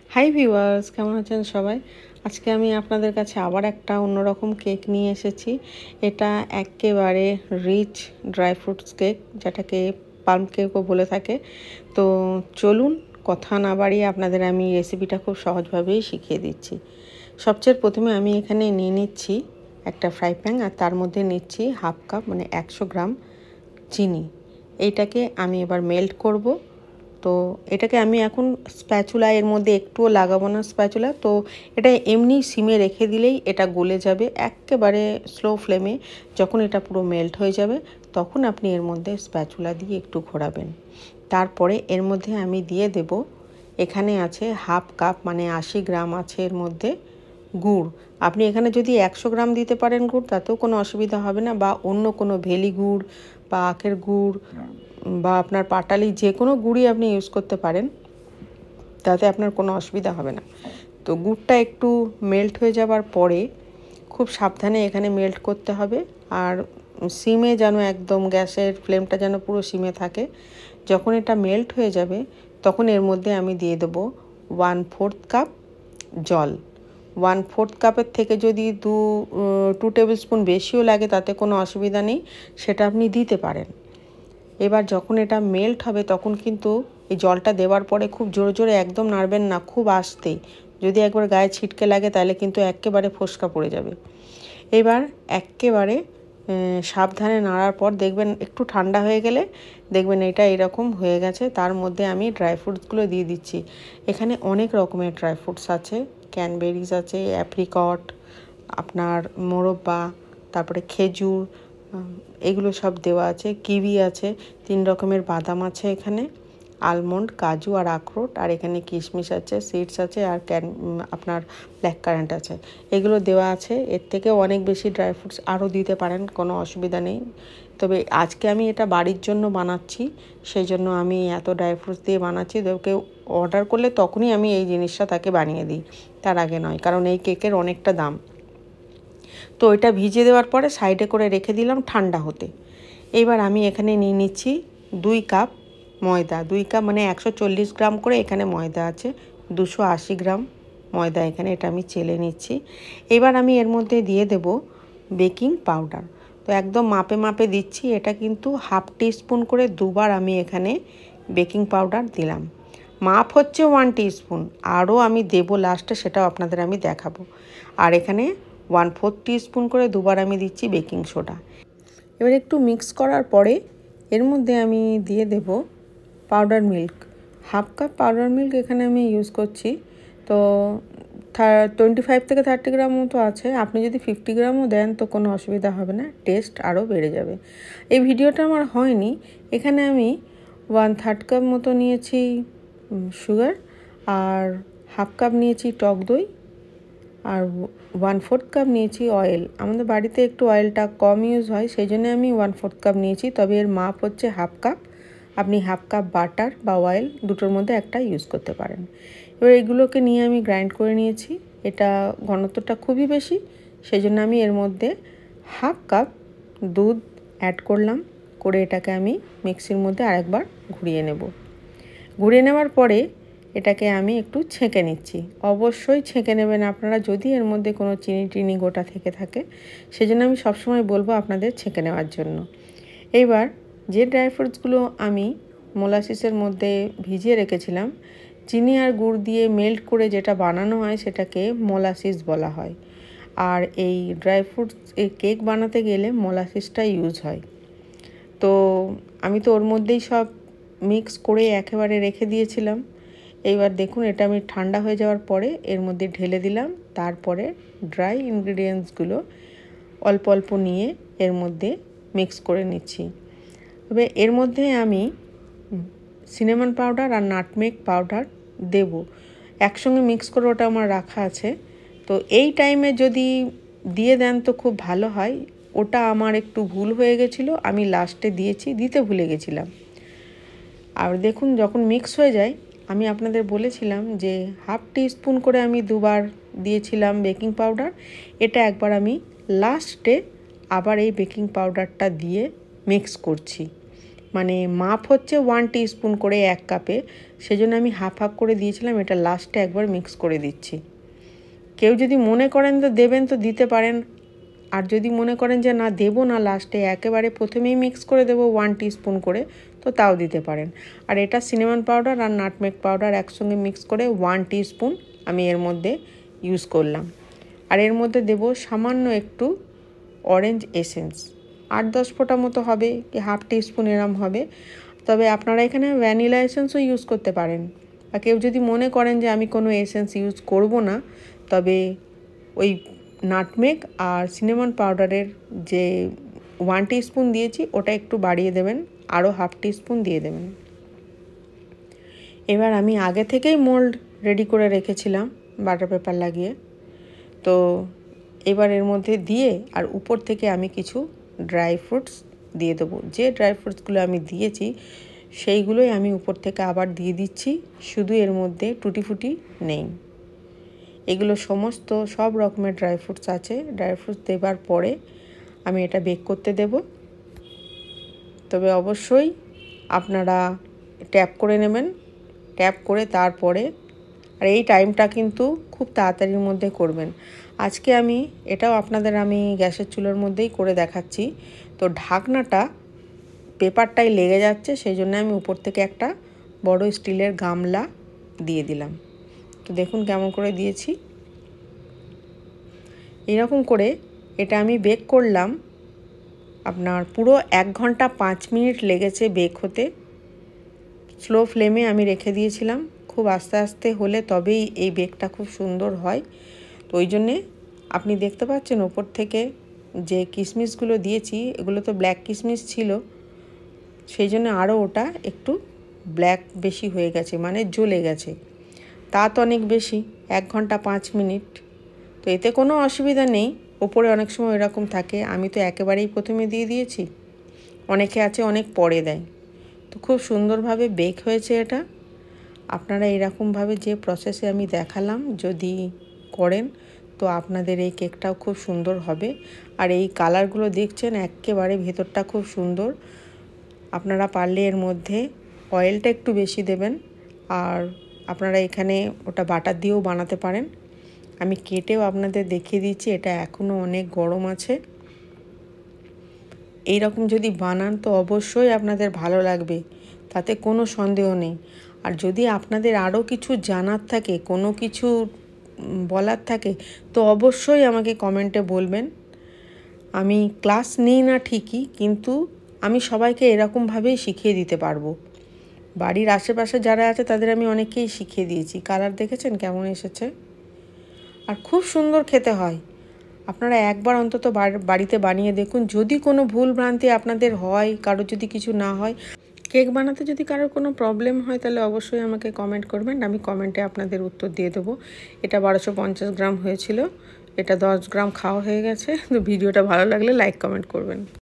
Hi viewers, কেমন আছেন সবাই? আজকে আমি আপনাদের কাছে আবার একটা অন্যরকম কেক নিয়ে এসেছি। এটা একেবারে রিচ ড্রাই ফ্রুটস কেক, যেটাকে পালম কেকও বলে থাকে। তো চলুন কথা না বাড়িয়ে আপনাদের আমি রেসিপিটা খুব সহজভাবেই শিখিয়ে দিচ্ছি। সবচেয়ে প্রথমে আমি এখানে নিয়ে নিচ্ছি একটা ফ্রাই প্যান, আর তার মধ্যে নিচ্ছি হাফ কাপ মানে 100 গ্রাম চিনি। এইটাকে আমি এবার মেল্ট করব। তো এটাকে আমি এখন স্প্যাচুলা, এর মধ্যে একটুও লাগাবো না স্প্যাচুলা। তো এটা এমনি সিমে রেখে দিলেই এটা গলে যাবে একেবারে স্লো ফ্লেমে। যখন এটা পুরো মেল্ট হয়ে যাবে তখন আপনি এর মধ্যে স্প্যাচুলা দিয়ে একটু ঘোরাবেন। তারপরে এর মধ্যে আমি দিয়ে দেব, এখানে আছে হাফ কাপ মানে 80 গ্রাম আছে এর মধ্যে গুড়। আপনি এখানে যদি 100 গ্রাম দিতে পারেন গুড়, তাতেও কোনো অসুবিধা হবে না, বা অন্য কোনো ভেলি গুড় বা আখের গুড় বা আপনার পাটালি যে কোনো গুড়ই আপনি ইউজ করতে পারেন, তাতে আপনার কোনো অসুবিধা হবে না। তো গুড়টা একটু মেল্ট হয়ে যাবার পরে খুব সাবধানে এখানে মেল্ট করতে হবে, আর সিমে যেন একদম গ্যাসের ফ্লেমটা যেন পুরো সিমে থাকে। যখন এটা মেল্ট হয়ে যাবে তখন এর মধ্যে আমি দিয়ে দেবো 1/4 কাপ জল। 1/4 কাপের থেকে যদি 2 টেবিল স্পুন বেশিও লাগে তাতে কোনো অসুবিধা নেই, সেটা আপনি দিতে পারেন। এবার যখন এটা মেল্ট হবে তখন কিন্তু এই জলটা দেওয়ার পরে খুব জোরে জোরে একদম নাড়বেন না, খুব আস্তেই। যদি একবার গায়ে ছিটকে লাগে তাহলে কিন্তু একেবারে ফোসকা পড়ে যাবে। এবার একেবারে সাবধানে নাড়ার পর দেখবেন একটু ঠান্ডা হয়ে গেলে দেখবেন এটা এরকম হয়ে গেছে। তার মধ্যে আমি ড্রাই ফ্রুটসগুলো দিয়ে দিচ্ছি। এখানে অনেক রকমের ড্রাই ফ্রুটস আছে, ক্যানবেরিজ আছে, অ্যাপ্রিকট, আপনার মোরব্বা, তারপরে খেজুর, এগুলো সব দেওয়া আছে, কিউই আছে, 3 রকমের বাদাম আছে এখানে, আলমন্ড, কাজু আর আখরোট, আর এখানে কিশমিশ আছে, সিডস আছে, আর আপনার ব্ল্যাক কারেন্ট আছে, এগুলো দেওয়া আছে। এর থেকেও অনেক বেশি ড্রাই ফ্রুটস আরও দিতে পারেন, কোনো অসুবিধা নেই। তবে আজকে আমি এটা বাড়ির জন্য বানাচ্ছি, সেই জন্য আমি এত ড্রাই ফ্রুটস দিয়ে বানাচ্ছি। কেউ অর্ডার করলে তখনই আমি এই জিনিসটা তাকে বানিয়ে দিই, তার আগে নয়, কারণ এই কেকের অনেকটা দাম। তো এটা ভিজিয়ে দেওয়ার পরে সাইডে করে রেখে দিলাম ঠান্ডা হতে। এবার আমি এখানে নিয়ে নিচ্ছি 2 কাপ ময়দা। 2 কাপ মানে 140 গ্রাম করে এখানে ময়দা আছে, 280 গ্রাম ময়দা এখানে, এটা আমি চেলে নিচ্ছি। এবার আমি এর মধ্যে দিয়ে দেব বেকিং পাউডার। তো একদম মাপে মাপে দিচ্ছি, এটা কিন্তু হাফ টিস্পুন করে দুবার আমি এখানে বেকিং পাউডার দিলাম। মাপ হচ্ছে 1 টিস্পুন, আরও আমি দেবো লাস্টে, সেটাও আপনাদের আমি দেখাবো। আর এখানে 1/4 টিস্পুন করে দুবার আমি দিচ্ছি বেকিং সোডা। এবার একটু মিক্স করার পরে এর মধ্যে আমি দিয়ে দেব powder milk. Half cup powder milk এখানে আমি ইউজ করছি। তো 25 থেকে 30 গ্রাম মতো আছে, আপনি যদি 50 গ্রামও দেন তো কোনো অসুবিধা হবে না, টেস্ট আরও বেড়ে যাবে। এই ভিডিওটা আমার হয়নি। এখানে আমি 1/3 কাপ মতো নিয়েছি সুগার, আর হাফ কাপ নিয়েছি টক দই, আর 1/4 কাপ নিয়েছি অয়েল। আমাদের বাড়িতে একটু অয়েলটা কম ইউজ হয়, সেই জন্য আমি 1/4 কাপ নিয়েছি, তবে এর মাপ হচ্ছে হাফ কাপ। আপনি হাফ কাপ বাটার বা অয়েল দুটোর মধ্যে একটা ইউজ করতে পারেন। এবার এগুলোকে নিয়ে আমি গ্রাইন্ড করে নিয়েছি। এটা ঘনত্বটা খুবই বেশি, সেই জন্য আমি এর মধ্যে হাফ কাপ দুধ অ্যাড করলাম, করে এটাকে আমি মিক্সির মধ্যে আরেকবার ঘুরিয়ে নেব। ঘুরিয়ে নেওয়ার পরে এটাকে আমি একটু ছেঁকে নিচ্ছি। অবশ্যই ছেঁকে নেবেন আপনারা, যদি এর মধ্যে কোনো চিনি টিনি গোটা থেকে থাকে, সেজন্য আমি সবসময় বলবো আপনাদের ছেঁকে নেওয়ার জন্য। এইবার যে ড্রাই ফ্রুটসগুলো আমি মোলাসিসের মধ্যে ভিজিয়ে রেখেছিলাম, চিনি আর গুড় দিয়ে মেল্ট করে যেটা বানানো হয় সেটাকে মোলাসিস বলা হয়। আর এই ড্রাই ফ্রুটস এই কেক বানাতে গেলে মোলাসিসটা ইউজ হয়। তো আমি তো ওর মধ্যেই সব মিক্স করে একেবারে রেখে দিয়েছিলাম। এইবার দেখুন এটা আমি ঠান্ডা হয়ে যাওয়ার পরে এর মধ্যে ঢেলে দিলাম। তারপরে ড্রাই ইনগ্রিডিয়েন্টসগুলো অল্প অল্প নিয়ে এর মধ্যে মিক্স করে নিচ্ছি। তবে এর মধ্যে আমি সিনামন পাউডার আর নাটমেগ পাউডার দেব, একসঙ্গে মিক্স করে ওটা আমার রাখা আছে। তো এই টাইমে যদি দিয়ে দেন তো খুব ভালো হয়। ওটা আমার একটু ভুল হয়ে গেছিলো, আমি লাস্টে দিতে ভুলে গেছিলাম। আর দেখুন যখন মিক্স হয়ে যায়, আমি আপনাদের বলেছিলাম যে হাফ টিস্পুন করে আমি দুবার দিয়েছিলাম বেকিং পাউডার, এটা একবার আমি লাস্টে আবার এই বেকিং পাউডারটা দিয়ে মিক্স করছি। মানে মাপ হচ্ছে 1 টিস্পুন করে 1 কাপে, সেজন্য আমি হাফ হাফ করে দিয়েছিলাম। এটা লাস্টে একবার মিক্স করে দিচ্ছি। কেউ যদি মনে করেন তো দেবেন তো দিতে পারেন, আর যদি মনে করেন যে না দেবো না, লাস্টে একেবারে প্রথমেই মিক্স করে দেবো 1 টিস্পুন করে, তো তাও দিতে পারেন। আর এটা সিনামন পাউডার আর নাটমেগ পাউডার একসঙ্গে মিক্স করে 1 টিস্পুন আমি এর মধ্যে ইউজ করলাম। আর এর মধ্যে দেব সামান্য একটু অরেঞ্জ এসেন্স, 8-10 ফোঁটা মতো হবে কি হাফ টিস্পুন এরম হবে। তবে আপনারা এখানে ভ্যানিলা এসেন্সও ইউজ করতে পারেন। বা কেউ যদি মনে করেন যে আমি কোনো এসেন্স ইউজ করব না, তবে ওই নাটমেগ আর সিনামন পাউডারের যে 1 টিস্পুন দিয়েছি ওটা একটু বাড়িয়ে দেবেন, আরও হাফ টিস্পুন দিয়ে দেবেন। এবার আমি আগে থেকেই মোল্ড রেডি করে রেখেছিলাম বাটার পেপার লাগিয়ে, তো এবার এর মধ্যে দিয়ে আর উপর থেকে আমি কিছু ড্রাই ফ্রুটস দিয়ে দেবো। যে ড্রাই ফ্রুটসগুলো আমি দিয়েছি সেইগুলোই আমি উপর থেকে আবার দিয়ে দিচ্ছি, শুধু এর মধ্যে টুটি ফুটি নেই। এগুলো সমস্ত সব রকমের ড্রাই ফ্রুটস আছে। ড্রাই ফ্রুটস দেবার পরে আমি এটা বেক করতে দেব। তবে অবশ্যই আপনারা ট্যাপ করে নেবেন, ট্যাপ করে তারপরে, আর এই টাইমটা কিন্তু খুব তাড়াতাড়ির মধ্যে করবেন। আজকে আমি এটাও আপনাদের আমি গ্যাসের চুলোর মধ্যেই করে দেখাচ্ছি। তো ঢাকনাটা পেপারটাই লেগে যাচ্ছে, সেই জন্য আমি উপর থেকে একটা বড় স্টিলের গামলা দিয়ে দিলাম। তো দেখুন কেমন করে দিয়েছি। এরকম করে এটা আমি বেক করলাম, আপনার পুরো 1 ঘন্টা 5 মিনিট লেগেছে বেক হতে। স্লো ফ্লেমে আমি রেখে দিয়েছিলাম, খুব আস্তে আস্তে হলে তবেই এই বেকটা খুব সুন্দর হয়। তো ওই জন্যে আপনি দেখতে পাচ্ছেন ওপর থেকে যে কিশমিশগুলো দিয়েছি, এগুলো তো ব্ল্যাক কিশমিশ ছিল, সেই জন্য আরও ওটা একটু ব্ল্যাক বেশি হয়ে গেছে, মানে জ্বলে গেছে। তা তো অনেক বেশি, 1 ঘন্টা 5 মিনিট। তো এতে কোনো অসুবিধা নেই, ওপরে অনেক সময় এরকম থাকে, আমি তো একেবারেই প্রথমে দিয়ে দিয়েছি, অনেকে আছে অনেক পরে দেয়। তো খুব সুন্দরভাবে বেক হয়েছে এটা। আপনারা এরকমভাবে যে প্রসেসে আমি দেখালাম যদি করেন তো আপনাদের এই কেকটাও খুব সুন্দর হবে। আর এই কালারগুলো দেখছেন একেবারে ভেতরটা খুব সুন্দর। আপনারা পারলে এর মধ্যে অয়েলটা একটু বেশি দেবেন, আর আপনারা এখানে ওটা বাটার দিয়েও বানাতে পারেন। আমি কেটেও আপনাদের দেখিয়ে দিচ্ছি, এটা এখনও অনেক গরম আছে। এই রকম যদি বানান তো অবশ্যই আপনাদের ভালো লাগবে, তাতে কোনো সন্দেহ নেই। আর যদি আপনাদের আরও কিছু জানার থাকে, কোনো কিছু বলার থাকে, তো অবশ্যই আমাকে কমেন্টে বলবেন। আমি ক্লাস নিই না ঠিকই, কিন্তু আমি সবাইকে এরকমভাবেই শিখিয়ে দিতে পারবো। বাড়ির আশেপাশে যারা আছে তাদের আমি অনেককেই শিখিয়ে দিয়েছি। কালার দেখেছেন কেমন এসেছে, আর খুব সুন্দর খেতে হয়। আপনারা একবার অন্তত বাড়িতে বানিয়ে দেখুন। যদি কোনো ভুল ভ্রান্তি আপনাদের হয়, কারো যদি কিছু না হয়, কেক বানাতে যদি কারোর কোনো প্রবলেম হয়, তাহলে অবশ্যই আমাকে কমেন্ট করবেন, আমি কমেন্টে আপনাদের উত্তর দিয়ে দেবো। এটা 1250 গ্রাম হয়েছিল, এটা 10 গ্রাম খাওয়া হয়ে গেছে। তো ভিডিওটা ভালো লাগলে লাইক কমেন্ট করবেন।